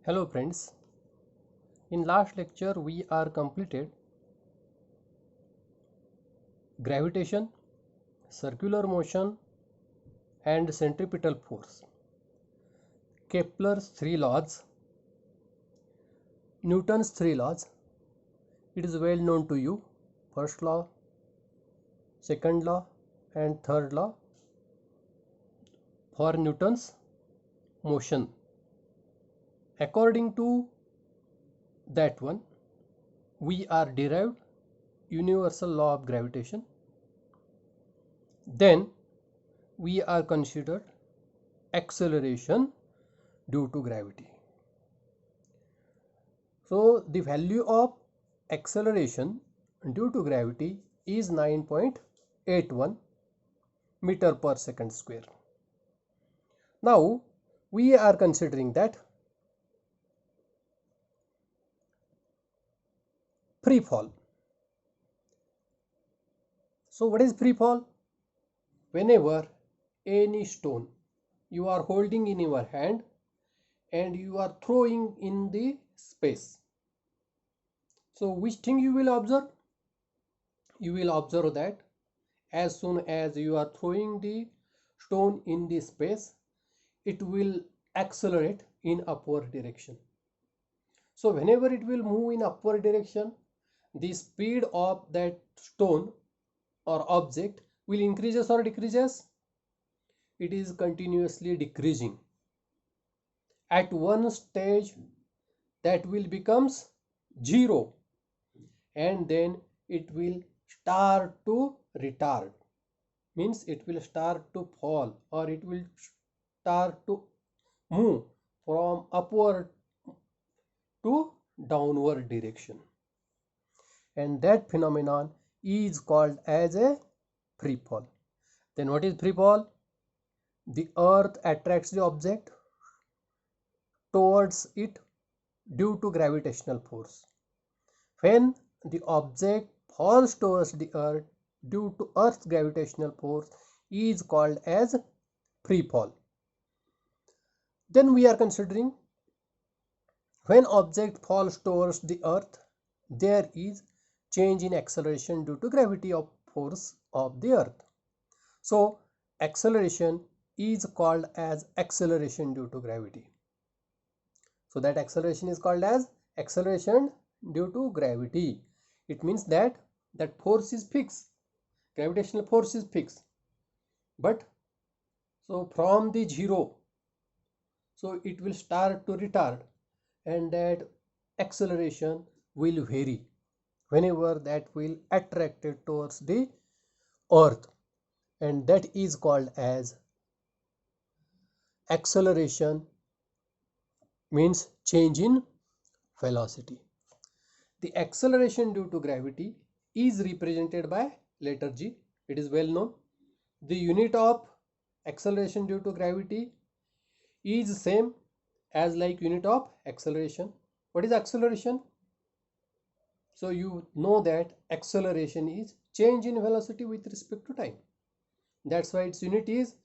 Hello friends, in last lecture we are completed gravitation, circular motion and centripetal force, Kepler's three laws, Newton's three laws. It is well known to you, first law, second law and third law for Newton's motion. According to that one, we are derived universal law of gravitation. Then we are considered acceleration due to gravity. So the value of acceleration due to gravity is 9.81 meter per second square. Now we are considering that free fall. So what is free fall? Whenever any stone you are holding in your hand and you are throwing in the space. So which thing you will observe? You will observe that as soon as you are throwing the stone in the space, it will accelerate in upward direction. So whenever it will move in upward direction, the speed of that stone or object will increases or decreases? It is continuously decreasing. At one stage that will becomes 0 and then it will start to retard, means it will start to fall or it will start to move from upward to downward direction, and that phenomenon is called as a free fall. Then what is free fall? The earth attracts the object towards it due to gravitational force. When the object falls towards the earth due to earth's gravitational force is called as free fall. Then we are considering when object falls towards the earth, there is change in acceleration due to gravity of force of the earth. So acceleration is called as acceleration due to gravity. So that acceleration is called as acceleration due to gravity. It means that force is fixed, gravitational force is fixed, but so from the 0, so it will start to retard and that acceleration will vary whenever that will attracted towards the earth, and that is called as acceleration, means change in velocity. The acceleration due to gravity is represented by letter G. It is well known. The unit of acceleration due to gravity is same as like unit of acceleration. What is acceleration? So you know that acceleration is change in velocity with respect to time. That's why its unit is,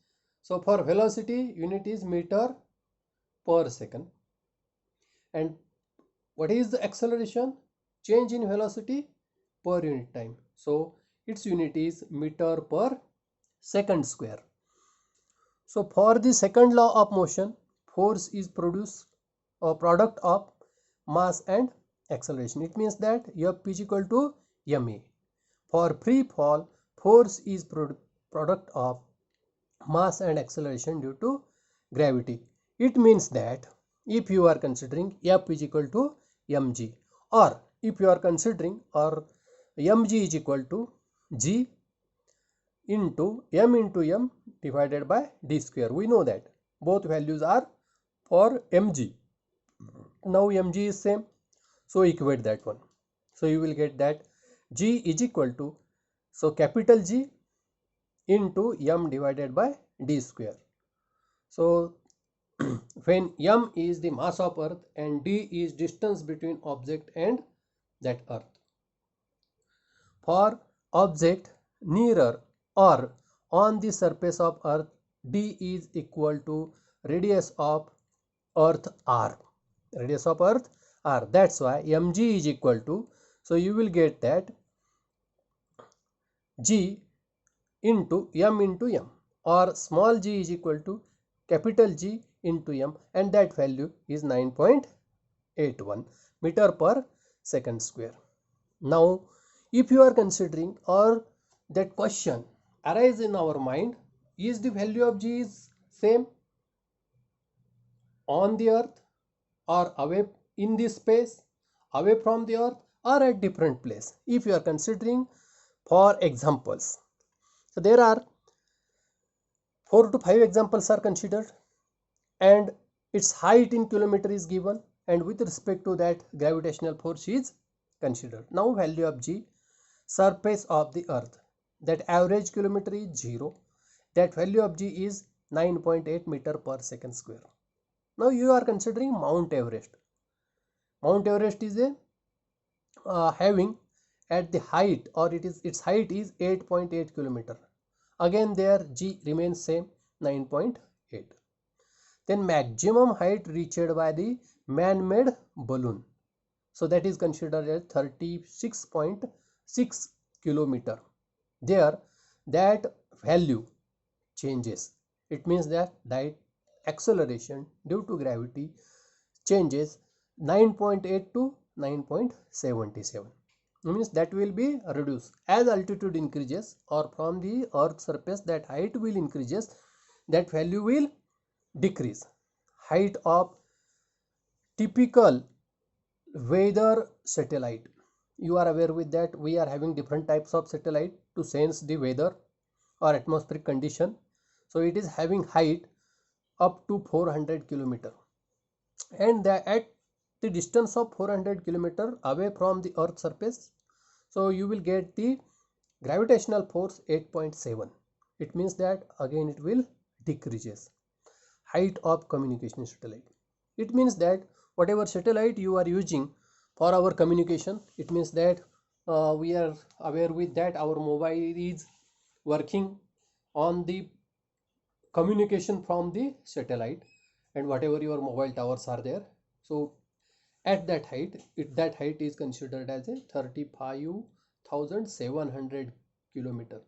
so for velocity unit is meter per second. And what is the acceleration? Change in velocity per unit time. So its unit is meter per second square. So for the second law of motion, force is produced a product of mass and acceleration. It means that F is equal to ma. For free fall, force is product of mass and acceleration due to gravity. It means that if you are considering F is equal to mg, or if you are considering or mg is equal to g into m divided by d square. We know that both values are for mg. Now mg is same, so equate that one. So you will get that g is equal to, so capital G into m divided by d square. So when m is the mass of earth and d is distance between object and that earth. For object nearer or on the surface of earth, d is equal to radius of earth r. radius of earth r. That's why mg is equal to, so you will get that g into m into m, or small g is equal to capital G into m, and that value is 9.81 meter per second square. Now if you are considering, or that question arise in our mind, is the value of g is same on the earth or away in this space, away from the earth, or at different place? If you are considering for examples, so there are 4 to 5 examples are considered, and its height in kilometer is given, and with respect to that gravitational force is considered. Now value of g, surface of the earth, that average kilometer is 0, that value of g is 9.8 meter per second square. Now you are considering Mount Everest. Mount Everest is a having at the height, or its height is 8.8 kilometer. Again there g remains same, 9.8. Then maximum height reached by the man-made balloon, so that is considered as 36.6 kilometer. There that value changes. It means that acceleration due to gravity changes 9.8 to 9.77. Means that will be reduced as altitude increases, or from the earth surface that height will increases, that value will decrease. Height of typical weather satellite, you are aware with that we are having different types of satellite to sense the weather or atmospheric condition. So it is having height up to 400 kilometer, and at the distance of 400 kilometer away from the earth surface, so you will get the gravitational force 8.7. it means that again it will decreases. Height of communication satellite, it means that whatever satellite you are using for our communication, it means that we are aware with that our mobile is working on the communication from the satellite, and whatever your mobile towers are there, so at that height, that height is considered as a 35,700 kilometer.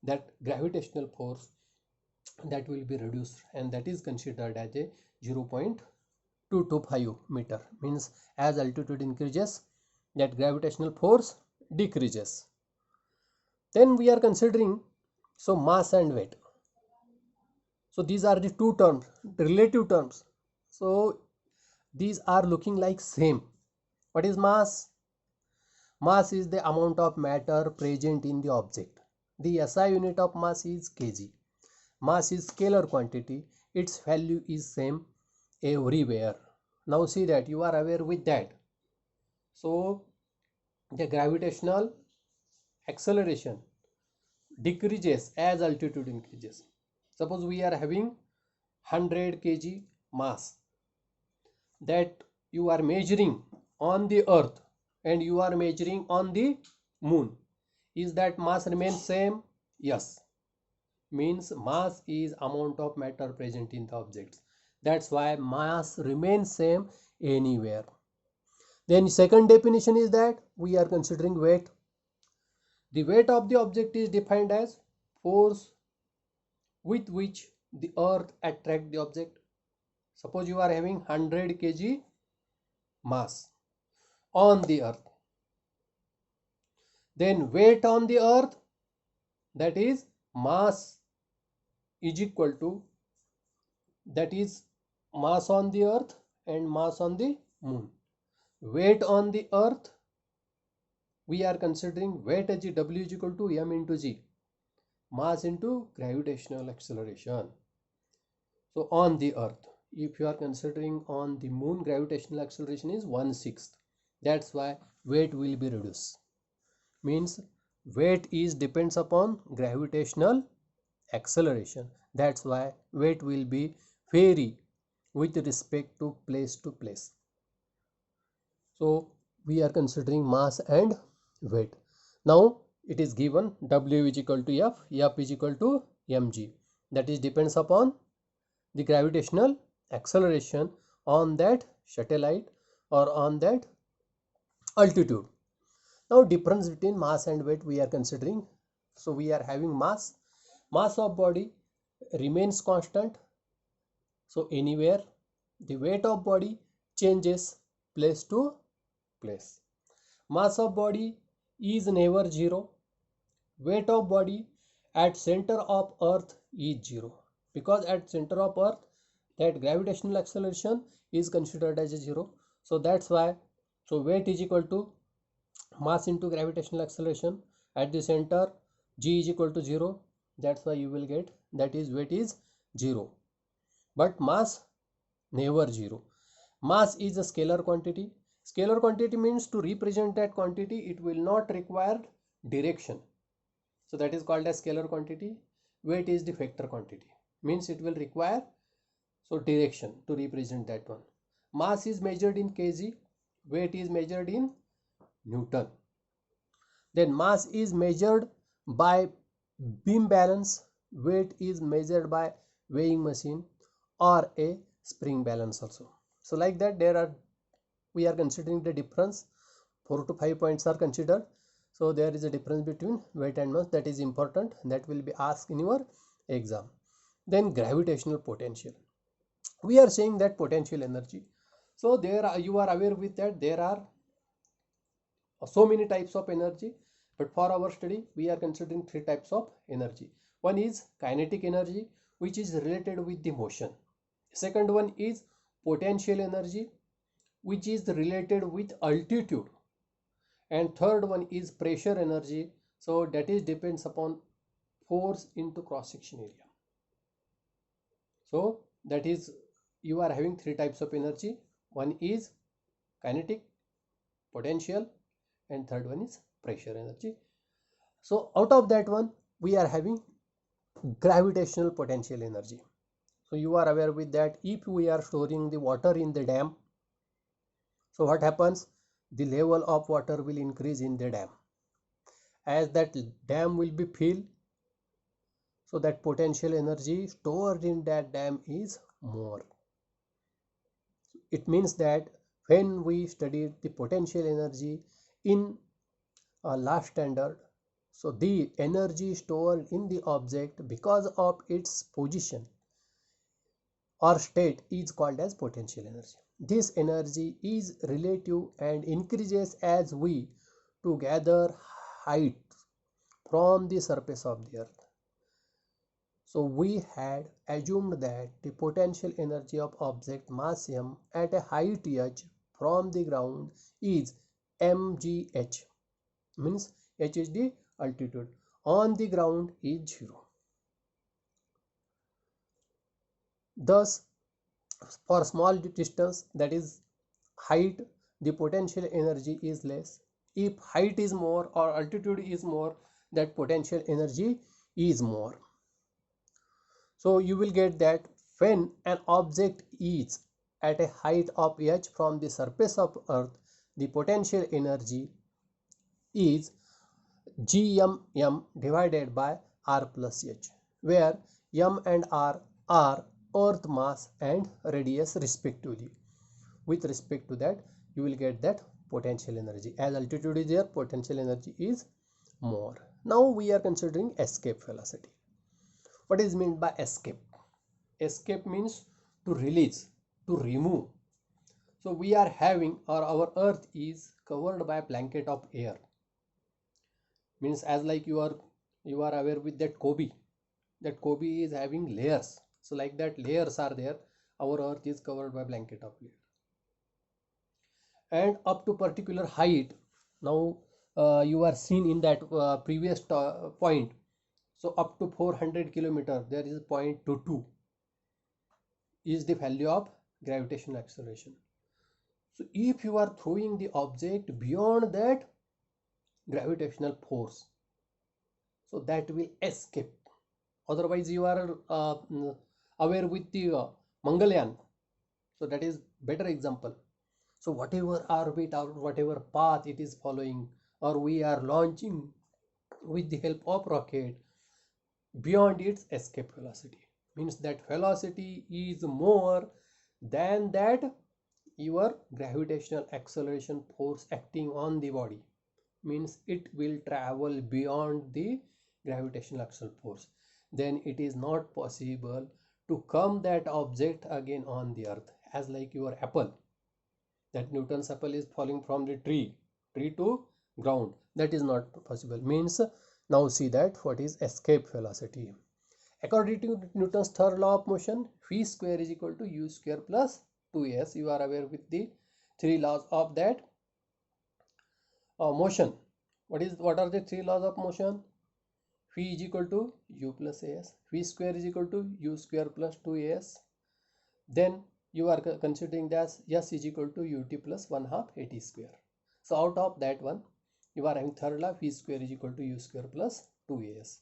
That gravitational force that will be reduced, and that is considered as a 0.225 meter. Means as altitude increases, that gravitational force decreases. Then we are considering, so mass and weight. So these are the two terms, relative terms. So these are looking like same. What is mass? Mass is the amount of matter present in the object. The SI unit of mass is kg. Mass is scalar quantity. Its value is same everywhere. Now see that you are aware with that. So the gravitational acceleration decreases as altitude increases. Suppose we are having 100 kg mass that you are measuring on the earth, and you are measuring on the moon. Is that mass remains same? Yes. Means mass is amount of matter present in the objects. That's why mass remains same anywhere. Then second definition is that we are considering weight. The weight of the object is defined as force with which the earth attract the object. Suppose you are having 100 kg mass on the earth, then weight on the earth, that is mass is equal to, that is mass on the earth and mass on the moon. Weight on the earth, we are considering weight as W is equal to m into g, mass into gravitational acceleration. So on the earth, if you are considering on the moon, gravitational acceleration is 1/6. That's why weight will be reduced. Means weight is depends upon gravitational acceleration. That's why weight will be vary with respect to place. So we are considering mass and weight. Now it is given W is equal to F, F is equal to mg. That is depends upon the gravitational acceleration on that satellite or on that altitude. Now difference between mass and weight we are considering. So we are having mass of body remains constant. So anywhere the weight of body changes place to place. Mass of body is never zero. Weight of body at center of earth is zero, because at center of earth that gravitational acceleration is considered as a zero. So that's why, so weight is equal to mass into gravitational acceleration. At the center g is equal to 0, that's why you will get that is weight is 0, but mass never 0. Mass is a scalar quantity. Scalar quantity means to represent that quantity it will not require direction, so that is called as scalar quantity. Weight is the vector quantity, means it will require so direction to represent that one. Mass is measured in kg, weight is measured in Newton. Then mass is measured by beam balance, weight is measured by weighing machine or a spring balance also. So like that we are considering the difference. 4 to 5 points are considered. So there is a difference between weight and mass, that is important, that will be asked in your exam. Then gravitational potential. We are saying that potential energy. So you are aware with that there are so many types of energy, but for our study we are considering 3 types of energy. One is kinetic energy, which is related with the motion. Second one is potential energy, which is related with altitude. And third one is pressure energy, so that is depends upon force into cross section area. So that is, you are having 3 types of energy. One is kinetic, potential, and third one is pressure energy. So out of that one we are having gravitational potential energy. So you are aware with that, if we are storing the water in the dam, so what happens, the level of water will increase in the dam. As that dam will be filled, so that potential energy stored in that dam is more. It means that when we studied the potential energy in last standard, so the energy stored in the object because of its position or state is called as potential energy. This energy is relative and increases as we to gather height from the surface of the earth. So we had assumed that the potential energy of object mass m at a height h from the ground is mgh, means h is the altitude, on the ground is 0. Thus for small distance, that is height, the potential energy is less. If height is more or altitude is more, that potential energy is more. So you will get that when an object is at a height of h from the surface of earth, the potential energy is gmm divided by r plus h, where m and r are earth mass and radius respectively. With respect to that, you will get that potential energy. As altitude is there, potential energy is more. Now we are considering escape velocity. What is meant by escape? Escape means to release, to remove. So we are having, or our earth is covered by a blanket of air. Means as like you are aware with that Kobe. That Kobe is having layers. So like that layers are there. Our earth is covered by blanket of air. And up to particular height, now you are seen in that previous point. So up to 400 kilometer, there is 0.22 is the value of gravitational acceleration. So if you are throwing the object beyond that gravitational force, so that will escape. Otherwise you are aware with the Mangalyaan, so that is better example. So whatever orbit or whatever path it is following, or we are launching with the help of rocket beyond its escape velocity, means that velocity is more than that your gravitational acceleration force acting on the body. Means it will travel beyond the gravitational acceleration force. Then it is not possible to come that object again on the earth, as like your apple. That Newton's apple is falling from the tree to ground. That is not possible. Means now see that what is escape velocity. According to Newton's third law of motion, v square is equal to u square plus 2s. You are aware with the three laws of that motion. What are the three laws of motion? V is equal to u plus as. V square is equal to u square plus 2as. Then you are considering that s is equal to ut plus 1/2 at square. So out of that one, you are having third law, v square is equal to u square plus 2as.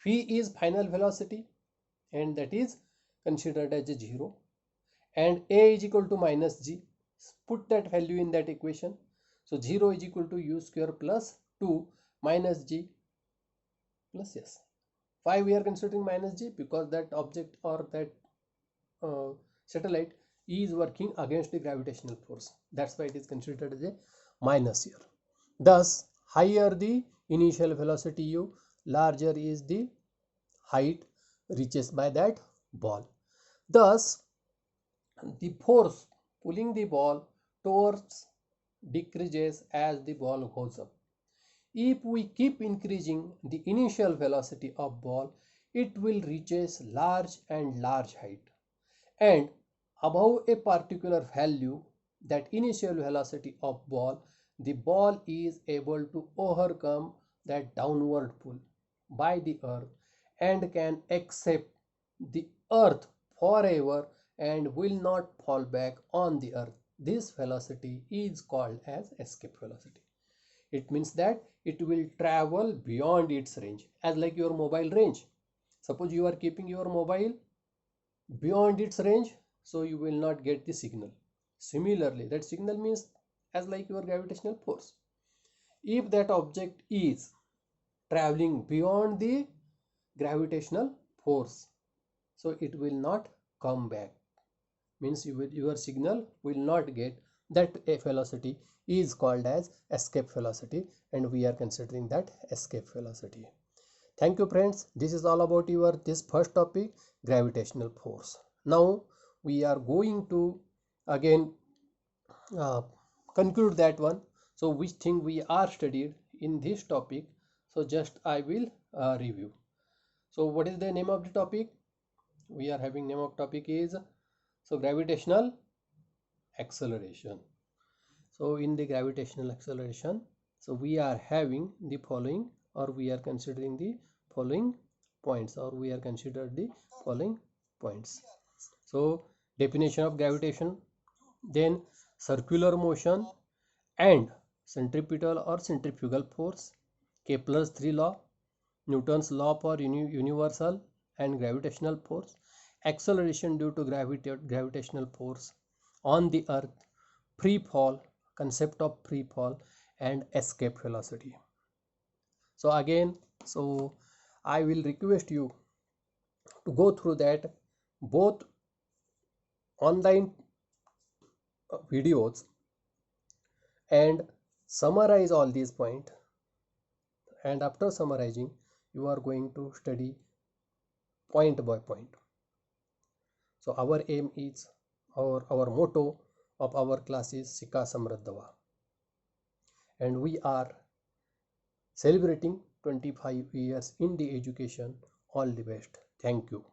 V is final velocity and that is considered as a 0, and a is equal to minus g. Put that value in that equation. So 0 is equal to u square plus 2 minus g plus s. Why we are considering minus g? Because that object or that satellite is working against the gravitational force. That's why it is considered as a minus here. Thus, higher the initial velocity u, larger is the height reached by that ball. Thus, the force pulling the ball towards decreases as the ball goes up. If we keep increasing the initial velocity of ball, it will reaches large and large height, and above a particular value, that initial velocity of ball, the ball is able to overcome that downward pull by the earth and can accept the earth forever and will not fall back on the earth. This velocity is called as escape velocity. It means that it will travel beyond its range, as like your mobile range. Suppose you are keeping your mobile beyond its range, so you will not get the signal. Similarly, that signal means as like your gravitational force. If that object is traveling beyond the gravitational force, so it will not come back. Means your signal will not get that. A velocity is called as escape velocity, and we are considering that escape velocity. Thank you friends. This is all about your this first topic, gravitational force. Now we are going to again conclude that one. So which thing we are studied in this topic, so just I will review. So what is the name of the topic? We are having name of topic is so gravitational acceleration. So in the gravitational acceleration, so we are having the following, or we are considering the following points, or we are considered the following points. So definition of gravitation, then circular motion and centripetal or centrifugal force, Kepler's 3 law, Newton's law for universal and gravitational force, acceleration due to gravitational force on the earth, free fall, concept of free fall, and escape velocity. So again, so I will request you to go through that both online videos and summarize all these points, and after summarizing you are going to study point by point. So our aim is, our motto of our class is Sika Samradhava, and we are celebrating 25 years in the education. All the best. Thank you.